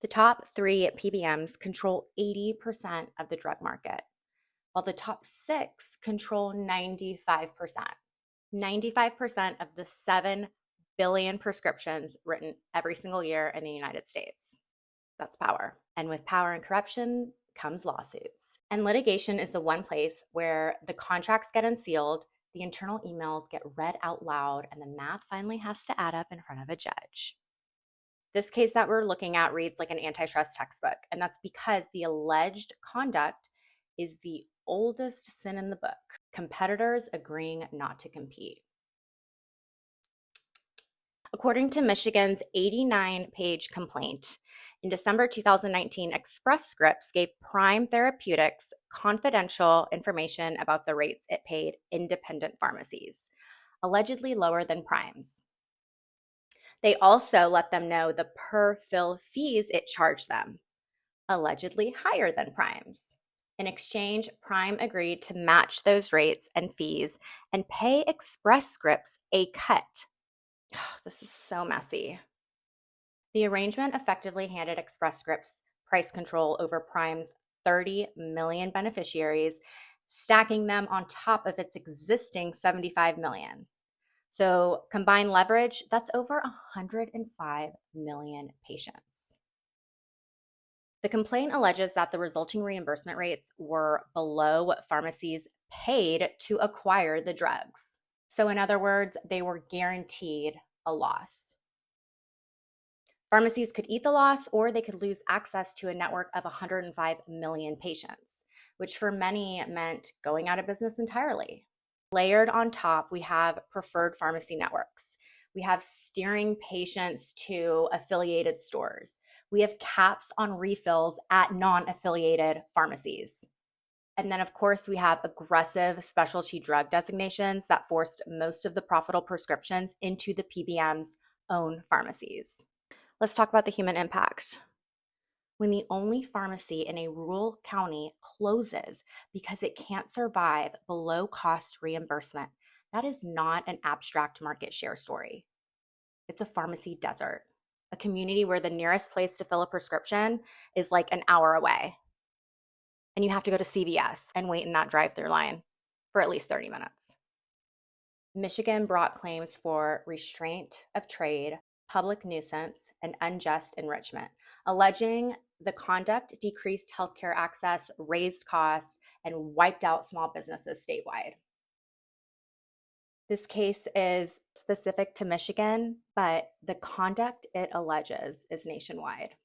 The top three PBMs control 80% of the drug market, while the top six control 95%. 95% of the 7 billion prescriptions written every single year in the United States. That's power. And with power and corruption comes lawsuits. And litigation is the one place where the contracts get unsealed, the internal emails get read out loud, and the math finally has to add up in front of a judge. This case that we're looking at reads like an antitrust textbook, and that's because the alleged conduct is the oldest sin in the book: competitors agreeing not to compete. According to Michigan's 89-page complaint, in December 2019, Express Scripts gave Prime Therapeutics confidential information about the rates it paid independent pharmacies, allegedly lower than Prime's. They also let them know the per fill fees it charged them, allegedly higher than Prime's. In exchange, Prime agreed to match those rates and fees and pay Express Scripts a cut. This is so messy. The arrangement effectively handed Express Scripts price control over Prime's 30 million beneficiaries, stacking them on top of its existing 75 million. So combined leverage, that's over 105 million patients. The complaint alleges that the resulting reimbursement rates were below what pharmacies paid to acquire the drugs. So in other words, they were guaranteed a loss. Pharmacies could eat the loss, or they could lose access to a network of 105 million patients, which for many meant going out of business entirely. Layered on top, we have preferred pharmacy networks. We have steering patients to affiliated stores. We have caps on refills at non-affiliated pharmacies. And then, of course, we have aggressive specialty drug designations that forced most of the profitable prescriptions into the PBM's own pharmacies. Let's talk about the human impact. When the only pharmacy in a rural county closes because it can't survive below cost reimbursement, that is not an abstract market share story. It's a pharmacy desert, a community where the nearest place to fill a prescription is like an hour away. And you have to go to CVS and wait in that drive-through line for at least 30 minutes. Michigan brought claims for restraint of trade, public nuisance, and unjust enrichment, alleging the conduct decreased healthcare access, raised costs, and wiped out small businesses statewide. This case is specific to Michigan, but the conduct it alleges is nationwide.